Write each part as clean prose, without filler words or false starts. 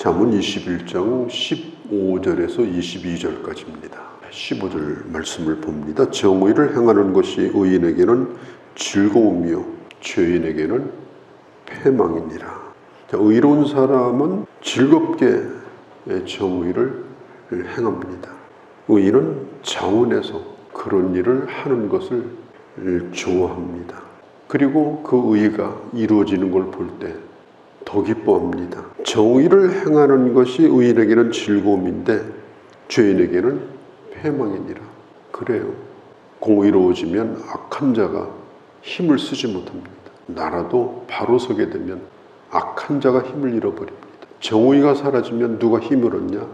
잠언 21장 15절에서 22절까지입니다. 15절 말씀을 봅니다. 정의를 행하는 것이 의인에게는 즐거움이요 죄인에게는 패망이니라. 의로운 사람은 즐겁게 정의를 행합니다. 의인은 자원에서 그런 일을 하는 것을 좋아합니다. 그리고 그 의가 이루어지는 걸 볼 때 더 기뻐합니다. 정의를 행하는 것이 의인에게는 즐거움인데 죄인에게는 패망이니라. 그래요. 공의로워지면 악한 자가 힘을 쓰지 못합니다. 나라도 바로 서게 되면 악한 자가 힘을 잃어버립니다. 정의가 사라지면 누가 힘을 얻냐?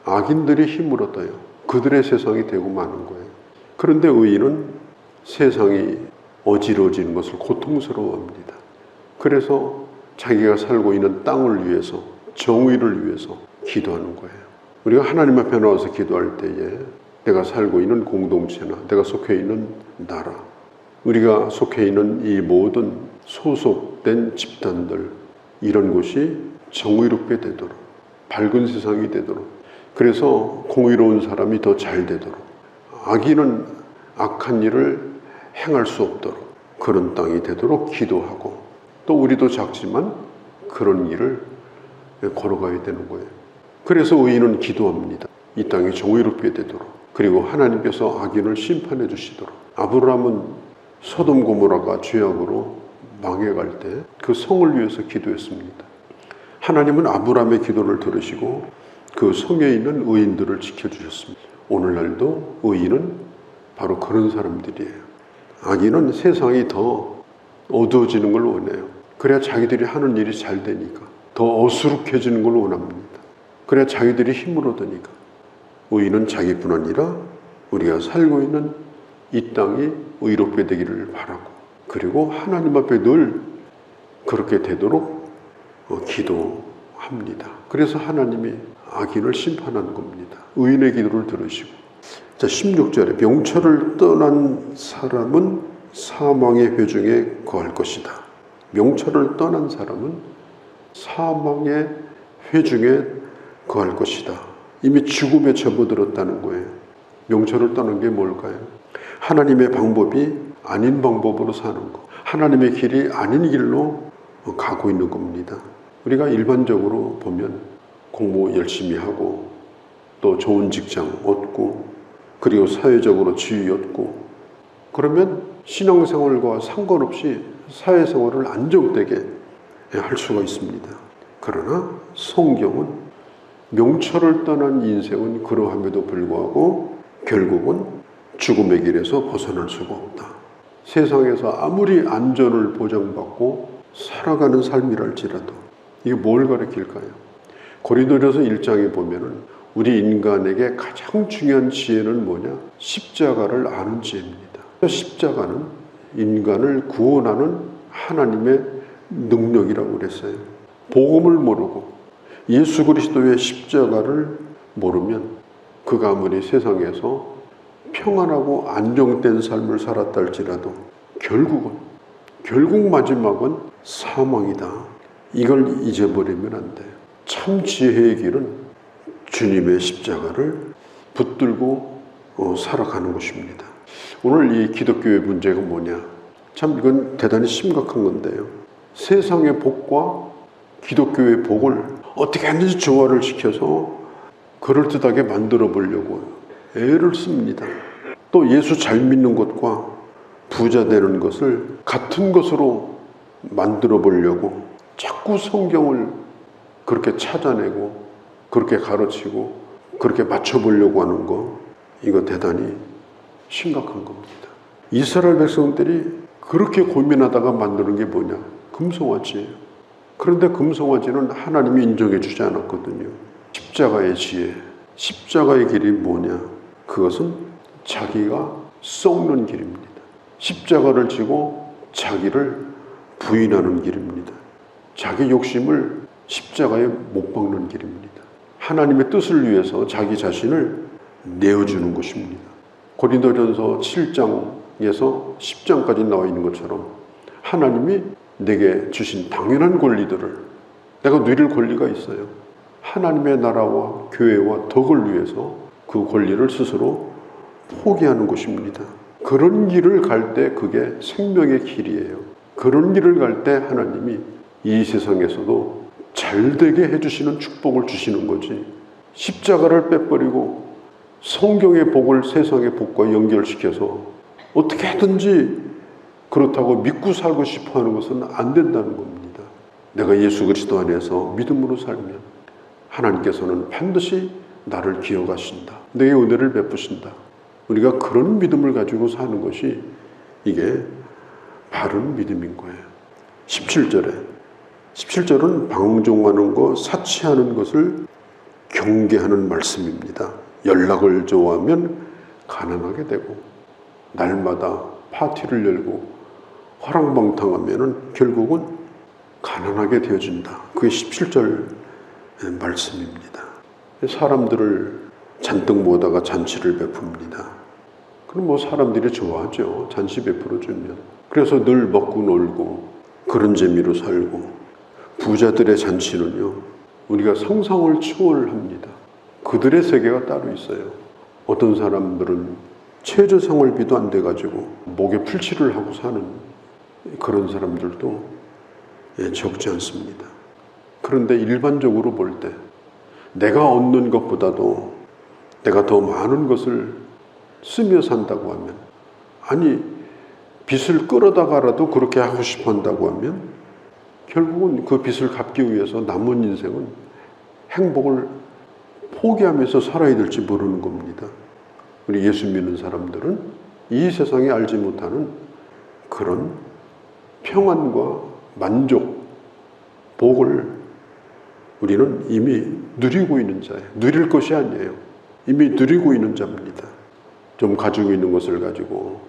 악인들이 힘을 얻어요. 그들의 세상이 되고 마는 거예요. 그런데 의인은 세상이 어지러워지는 것을 고통스러워합니다. 그래서 자기가 살고 있는 땅을 위해서, 정의를 위해서 기도하는 거예요. 우리가 하나님 앞에 나와서 기도할 때에 내가 살고 있는 공동체나 내가 속해 있는 나라, 우리가 속해 있는 이 모든 소속된 집단들, 이런 곳이 정의롭게 되도록, 밝은 세상이 되도록, 그래서 공의로운 사람이 더 잘 되도록, 악인은 악한 일을 행할 수 없도록 그런 땅이 되도록 기도하고, 또 우리도 작지만 그런 일을 걸어가야 되는 거예요. 그래서 의인은 기도합니다. 이 땅이 정의롭게 되도록, 그리고 하나님께서 악인을 심판해 주시도록. 아브라함은 소돔 고모라가 죄악으로 망해갈 때 그 성을 위해서 기도했습니다. 하나님은 아브라함의 기도를 들으시고 그 성에 있는 의인들을 지켜주셨습니다. 오늘날도 의인은 바로 그런 사람들이에요. 악인은 세상이 더 어두워지는 걸 원해요. 그래야 자기들이 하는 일이 잘 되니까. 더 어수룩해지는 걸 원합니다. 그래야 자기들이 힘을 얻으니까. 의인은 자기뿐 아니라 우리가 살고 있는 이 땅이 의롭게 되기를 바라고, 그리고 하나님 앞에 늘 그렇게 되도록 기도합니다. 그래서 하나님이 악인을 심판하는 겁니다. 의인의 기도를 들으시고. 자, 16절에 명철을 떠난 사람은 사망의 회중에 거할 것이다. 명철을 떠난 사람은 사망의 회중에 거할 것이다. 이미 죽음에 접어들었다는 거예요. 명철을 떠난 게 뭘까요? 하나님의 방법이 아닌 방법으로 사는 것, 하나님의 길이 아닌 길로 가고 있는 겁니다. 우리가 일반적으로 보면 공부 열심히 하고 또 좋은 직장 얻고 그리고 사회적으로 지위 얻고 그러면 신앙생활과 상관없이 사회생활을 안정되게 할 수가 있습니다. 그러나 성경은 명철을 떠난 인생은 그러함에도 불구하고 결국은 죽음의 길에서 벗어날 수가 없다. 세상에서 아무리 안전을 보장받고 살아가는 삶이랄지라도 이게 뭘 가르칠까요? 고린도전서 1장에 보면은 우리 인간에게 가장 중요한 지혜는 뭐냐? 십자가를 아는 지혜입니다. 십자가는 인간을 구원하는 하나님의 능력이라고 그랬어요. 복음을 모르고 예수 그리스도의 십자가를 모르면 그가 아무리 세상에서 평안하고 안정된 삶을 살았다 할지라도 결국 마지막은 사망이다. 이걸 잊어버리면 안 돼요. 참 지혜의 길은 주님의 십자가를 붙들고 살아가는 것입니다. 오늘 이 기독교의 문제가 뭐냐? 참 이건 대단히 심각한 건데요. 세상의 복과 기독교의 복을 어떻게 하든지 조화를 시켜서 그럴듯하게 만들어 보려고 애를 씁니다. 또 예수 잘 믿는 것과 부자 되는 것을 같은 것으로 만들어 보려고 자꾸 성경을 그렇게 찾아내고 그렇게 가르치고 그렇게 맞춰보려고 하는 거, 이거 대단히 심각한 겁니다. 이스라엘 백성들이 그렇게 고민하다가 만드는 게 뭐냐? 금송아지예요. 그런데 금송아지는 하나님이 인정해 주지 않았거든요. 십자가의 지혜, 십자가의 길이 뭐냐? 그것은 자기가 썩는 길입니다. 십자가를 지고 자기를 부인하는 길입니다. 자기 욕심을 십자가에 못 박는 길입니다. 하나님의 뜻을 위해서 자기 자신을 내어주는 것입니다. 고린도전서 7장에서 10장까지 나와 있는 것처럼 하나님이 내게 주신 당연한 권리들을, 내가 누릴 권리가 있어요. 하나님의 나라와 교회와 덕을 위해서 그 권리를 스스로 포기하는 것입니다. 그런 길을 갈 때 그게 생명의 길이에요. 그런 길을 갈 때 하나님이 이 세상에서도 잘되게 해주시는 축복을 주시는 거지, 십자가를 빼버리고 성경의 복을 세상의 복과 연결시켜서 어떻게든지 그렇다고 믿고 살고 싶어 하는 것은 안 된다는 겁니다. 내가 예수 그리스도 안에서 믿음으로 살면 하나님께서는 반드시 나를 기억하신다, 내게 은혜를 베푸신다. 우리가 그런 믿음을 가지고 사는 것이 이게 바른 믿음인 거예요. 17절은 방종하는 것, 사치하는 것을 경계하는 말씀입니다. 연락을 좋아하면 가난하게 되고, 날마다 파티를 열고 화랑방탕하면 결국은 가난하게 되어진다. 그게 17절 말씀입니다. 사람들을 잔뜩 모다가 잔치를 베풉니다. 그럼 뭐 사람들이 좋아하죠. 잔치 베풀어 주면. 그래서 늘 먹고 놀고 그런 재미로 살고, 부자들의 잔치는요, 우리가 상상을 초월합니다. 그들의 세계가 따로 있어요. 어떤 사람들은 최저생활비도 안 돼가지고 목에 풀칠을 하고 사는 그런 사람들도 적지 않습니다. 그런데 일반적으로 볼 때 내가 얻는 것보다도 내가 더 많은 것을 쓰며 산다고 하면, 아니 빚을 끌어다가라도 그렇게 하고 싶어 한다고 하면 결국은 그 빚을 갚기 위해서 남은 인생은 행복을 포기하면서 살아야 될지 모르는 겁니다. 우리 예수 믿는 사람들은 이 세상에 알지 못하는 그런 평안과 만족, 복을 우리는 이미 누리고 있는 자예요. 누릴 것이 아니에요. 이미 누리고 있는 자입니다. 좀 가지고 있는 것을 가지고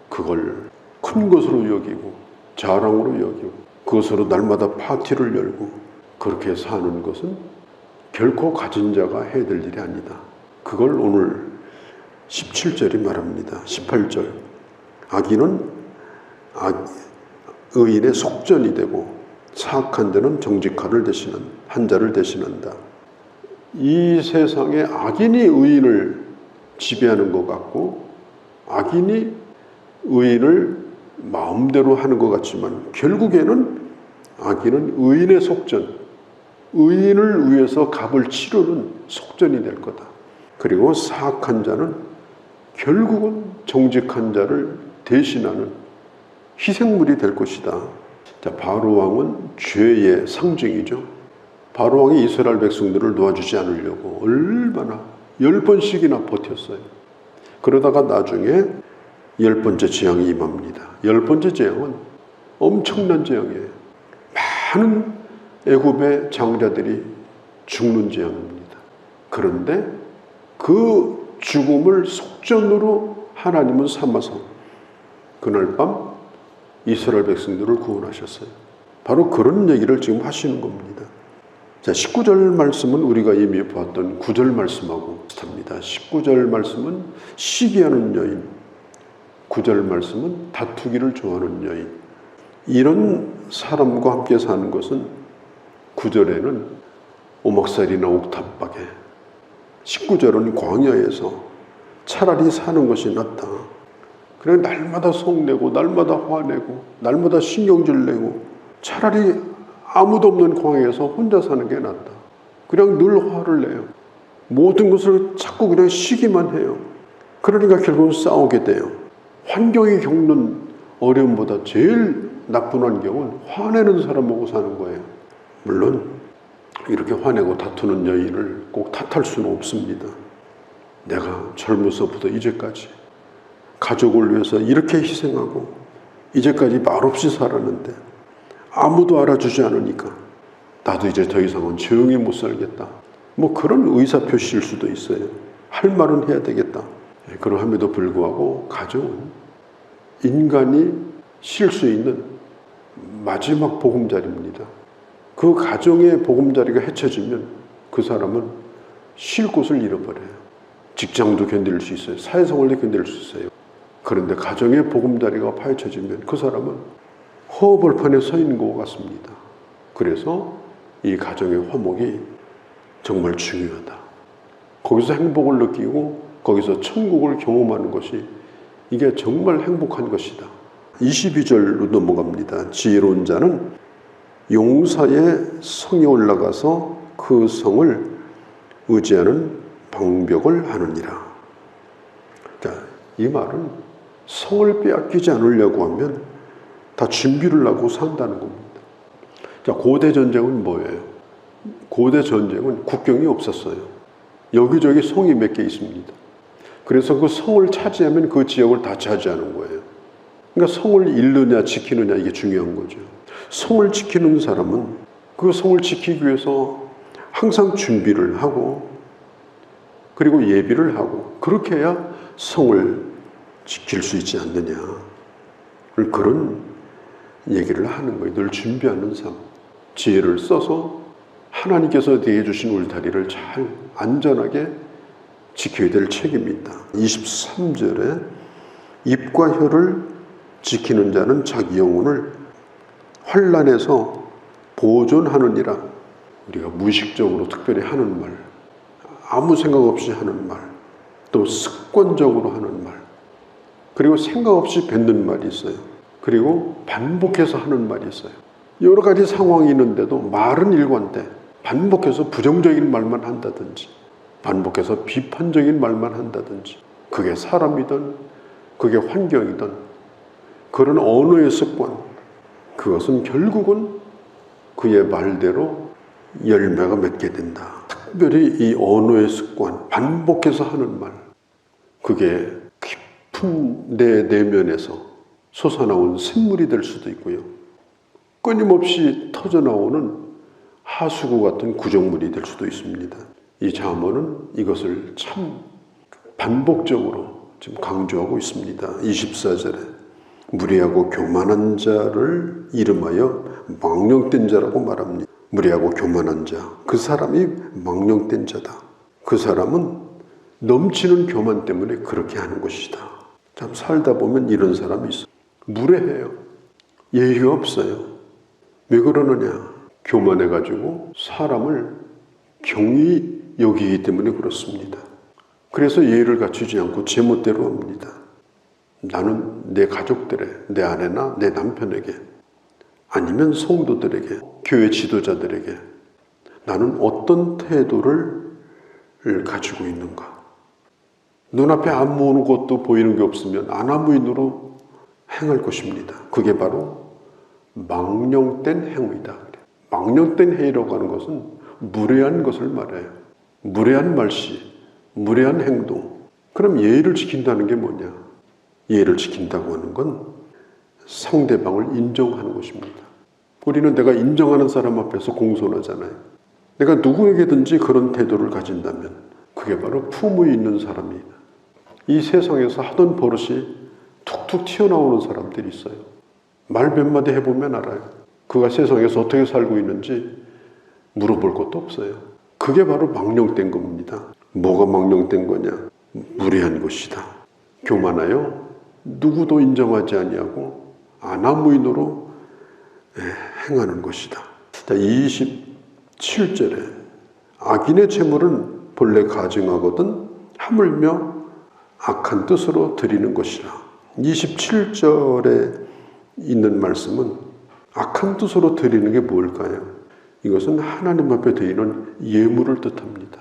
그걸 큰 것으로 여기고 자랑으로 여기고 그것으로 날마다 파티를 열고 그렇게 사는 것은 결코 가진 자가 해야 될 일이 아니다. 그걸 오늘 17절이 말합니다. 18절. 악인은 의인의 속전이 되고 사악한 자는 정직한 자를 대신한다. 이 세상에 악인이 의인을 지배하는 것 같고 악인이 의인을 마음대로 하는 것 같지만, 결국에는 악인은 의인의 속전, 의인을 위해서 값을 치르는 속전이 될 거다. 그리고 사악한 자는 결국은 정직한 자를 대신하는 희생물이 될 것이다. 자, 바로 왕은 죄의 상징이죠. 바로 왕이 이스라엘 백성들을 놓아주지 않으려고 얼마나 10번씩이나 버텼어요. 그러다가 나중에 10번째 재앙이 임합니다. 10번째 재앙은 엄청난 재앙이에요. 많은 애굽의 장자들이 죽는 재앙입니다. 그런데 그 죽음을 속전으로 하나님은 삼아서 그날 밤 이스라엘 백성들을 구원하셨어요. 바로 그런 얘기를 지금 하시는 겁니다. 자, 19절 말씀은 우리가 이미 보았던 9절 말씀하고 비슷합니다. 19절 말씀은 시기하는 여인, 9절 말씀은 다투기를 좋아하는 여인. 이런 사람과 함께 사는 것은 9절에는 오목살이나 옥탑방에, 19절은 광야에서 차라리 사는 것이 낫다. 그래 날마다 속내고 날마다 화내고 날마다 신경질 내고 차라리 아무도 없는 광야에서 혼자 사는 게 낫다. 그냥 늘 화를 내요. 모든 것을 자꾸 그냥 시기만 해요. 그러니까 결국은 싸우게 돼요. 환경이 겪는 어려움보다 제일 나쁜 환경은 화내는 사람하고 사는 거예요. 물론 이렇게 화내고 다투는 여인을 꼭 탓할 수는 없습니다. 내가 젊어서부터 이제까지 가족을 위해서 이렇게 희생하고 이제까지 말없이 살았는데 아무도 알아주지 않으니까 나도 이제 더 이상은 조용히 못 살겠다. 뭐 그런 의사표시일 수도 있어요. 할 말은 해야 되겠다. 그러함에도 불구하고 가정은 인간이 쉴 수 있는 마지막 보금자리입니다. 그 가정의 보금자리가 헤쳐지면 그 사람은 쉴 곳을 잃어버려요. 직장도 견딜 수 있어요. 사회생활도 견딜 수 있어요. 그런데 가정의 보금자리가 파헤쳐지면 그 사람은 허벌판에 서 있는 것 같습니다. 그래서 이 가정의 화목이 정말 중요하다. 거기서 행복을 느끼고 거기서 천국을 경험하는 것이 이게 정말 행복한 것이다. 22절로 넘어갑니다. 지혜로운 자는 용사의 성에 올라가서 그 성을 의지하는 방벽을 하느니라. 자, 이 말은 성을 빼앗기지 않으려고 하면 다 준비를 하고 산다는 겁니다. 자, 고대 전쟁은 뭐예요? 고대 전쟁은 국경이 없었어요. 여기저기 성이 몇 개 있습니다. 그래서 그 성을 차지하면 그 지역을 다 차지하는 거예요. 그러니까 성을 잃느냐 지키느냐 이게 중요한 거죠. 성을 지키는 사람은 그 성을 지키기 위해서 항상 준비를 하고 그리고 예비를 하고 그렇게 해야 성을 지킬 수 있지 않느냐. 그런 얘기를 하는 거예요. 늘 준비하는 삶. 지혜를 써서 하나님께서 내게 주신 울타리를 잘 안전하게 지켜야 될 책임이 있다. 23절에 입과 혀를 지키는 자는 자기 영혼을 환난에서 보존하느니라. 우리가 무의식적으로 특별히 하는 말, 아무 생각 없이 하는 말, 또 습관적으로 하는 말, 그리고 생각 없이 뱉는 말이 있어요. 그리고 반복해서 하는 말이 있어요. 여러 가지 상황이 있는데도 말은 일관돼. 반복해서 부정적인 말만 한다든지 반복해서 비판적인 말만 한다든지 그게 사람이든 그게 환경이든 그런 언어의 습관, 그것은 결국은 그의 말대로 열매가 맺게 된다. 특별히 이 언어의 습관, 반복해서 하는 말, 그게 깊은 내 내면에서 솟아나온 샘물이 될 수도 있고요. 끊임없이 터져나오는 하수구 같은 구정물이 될 수도 있습니다. 이 잠언은 이것을 참 반복적으로 지금 강조하고 있습니다. 24절에 무리하고 교만한 자를 이름하여 망령된 자라고 말합니다. 무리하고 교만한 자, 그 사람이 망령된 자다. 그 사람은 넘치는 교만 때문에 그렇게 하는 것이다. 참 살다 보면 이런 사람이 있어요. 무례해요. 예의가 없어요. 왜 그러느냐? 교만해가지고 사람을 경히 여기기 때문에 그렇습니다. 그래서 예의를 갖추지 않고 제멋대로 합니다. 나는 내 가족들에, 내 아내나 내 남편에게 아니면 성도들에게, 교회 지도자들에게 나는 어떤 태도를 가지고 있는가? 눈앞에 아무것도 보이는 게 없으면 아나무인으로 행할 것입니다. 그게 바로 망령된 행위다. 망령된 행위라고 하는 것은 무례한 것을 말해요. 무례한 말씨, 무례한 행동. 그럼 예의를 지킨다는 게 뭐냐? 예의를 지킨다고 하는 건 상대방을 인정하는 것입니다. 우리는 내가 인정하는 사람 앞에서 공손하잖아요. 내가 누구에게든지 그런 태도를 가진다면 그게 바로 품위 있는 사람이다. 이 세상에서 하던 버릇이 툭툭 튀어나오는 사람들이 있어요. 말 몇 마디 해보면 알아요. 그가 세상에서 어떻게 살고 있는지 물어볼 것도 없어요. 그게 바로 망령된 겁니다. 뭐가 망령된 거냐? 무례한 것이다. 교만하여 누구도 인정하지 아니하고 아나무인으로 행하는 것이다. 자, 27절에 악인의 재물은 본래 가증하거든 하물며 악한 뜻으로 드리는 것이라. 27절에 있는 말씀은 악한 뜻으로 드리는 게 뭘까요? 이것은 하나님 앞에 드리는 예물을 뜻합니다.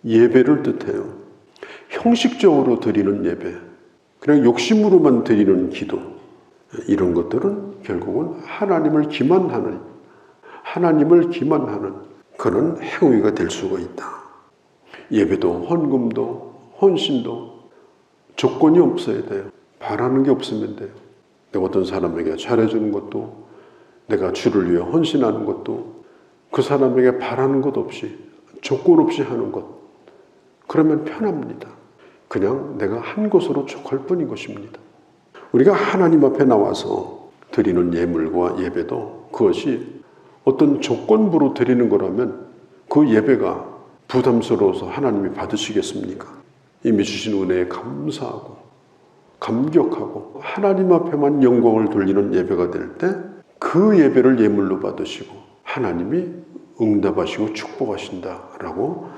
예배를 뜻해요. 형식적으로 드리는 예배, 그냥 욕심으로만 드리는 기도, 이런 것들은 결국은 하나님을 기만하는 그런 행위가 될 수가 있다. 예배도 헌금도 헌신도 조건이 없어야 돼요. 바라는 게 없으면 돼요. 내가 어떤 사람에게 잘해주는 것도, 내가 주를 위해 헌신하는 것도, 그 사람에게 바라는 것 없이 조건 없이 하는 것, 그러면 편합니다. 그냥 내가 한 것으로 족할 뿐인 것입니다. 우리가 하나님 앞에 나와서 드리는 예물과 예배도 그것이 어떤 조건부로 드리는 거라면 그 예배가 부담스러워서 하나님이 받으시겠습니까? 이미 주신 은혜에 감사하고 감격하고 하나님 앞에만 영광을 돌리는 예배가 될 때 그 예배를 예물로 받으시고 하나님이 응답하시고 축복하신다라고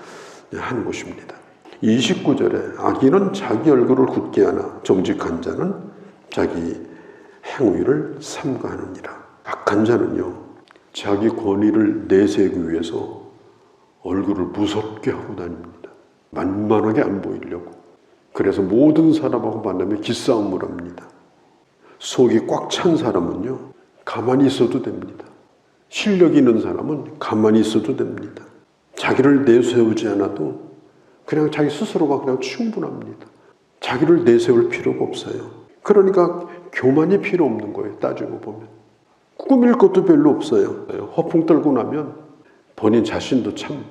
하는 것입니다. 29절에 악인은 자기 얼굴을 굳게 하나 정직한 자는 자기 행위를 삼가하느니라. 악한 자는요, 자기 권위를 내세우기 위해서 얼굴을 무섭게 하고 다닙니다. 만만하게 안 보이려고. 그래서 모든 사람하고 만나면 기싸움을 합니다. 속이 꽉 찬 사람은요, 가만히 있어도 됩니다. 실력 있는 사람은 가만히 있어도 됩니다. 자기를 내세우지 않아도 그냥 자기 스스로가 그냥 충분합니다. 자기를 내세울 필요가 없어요. 그러니까 교만이 필요 없는 거예요. 따지고 보면 꾸밀 것도 별로 없어요. 허풍 떨고 나면 본인 자신도 참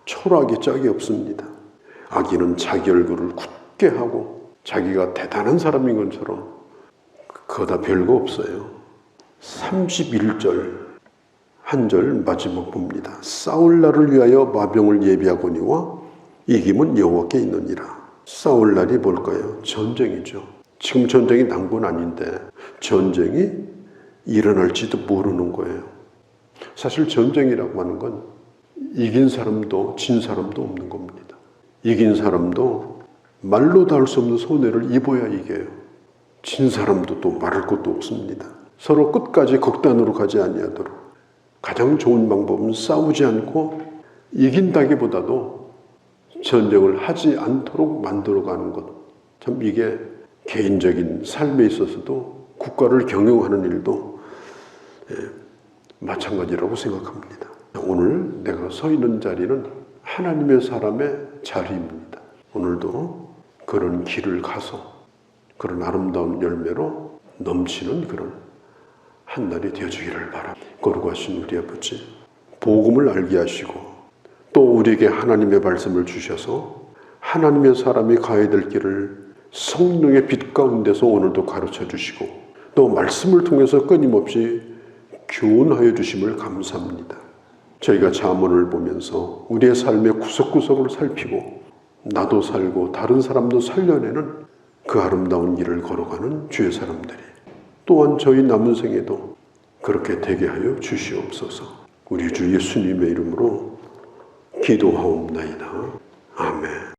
초라하기 짝이 없습니다. 악인은 자기 얼굴을 굳게 하고 자기가 대단한 사람인 것처럼 그거다 별거 없어요. 31절 한 절 마지막 봅니다. 싸울 날을 위하여 마병을 예비하거니와 이김은 여호와께 있느니라. 싸울 날이 뭘까요? 전쟁이죠. 지금 전쟁이 난 건 아닌데 전쟁이 일어날지도 모르는 거예요. 사실 전쟁이라고 하는 건 이긴 사람도 진 사람도 없는 겁니다. 이긴 사람도 말로도 할 수 없는 손해를 입어야 이겨요. 진 사람도 또 말할 것도 없습니다. 서로 끝까지 극단으로 가지 아니하도록 가장 좋은 방법은 싸우지 않고 이긴다기보다도 전쟁을 하지 않도록 만들어가는 것. 참 이게 개인적인 삶에 있어서도 국가를 경영하는 일도 마찬가지라고 생각합니다. 오늘 내가 서 있는 자리는 하나님의 사람의 자리입니다. 오늘도 그런 길을 가서 그런 아름다운 열매로 넘치는 그런 한 날이 되어주기를 바랍니다. 거룩하신 우리 아버지, 복음을 알게 하시고 또 우리에게 하나님의 말씀을 주셔서 하나님의 사람이 가야 될 길을 성령의 빛 가운데서 오늘도 가르쳐 주시고 또 말씀을 통해서 끊임없이 교훈하여 주심을 감사합니다. 저희가 잠언을 보면서 우리의 삶의 구석구석을 살피고 나도 살고 다른 사람도 살려내는 그 아름다운 길을 걸어가는 주의 사람들이 또한 저희 남은 생에도 그렇게 되게 하여 주시옵소서. 우리 주 예수님의 이름으로 기도하옵나이다. 아멘.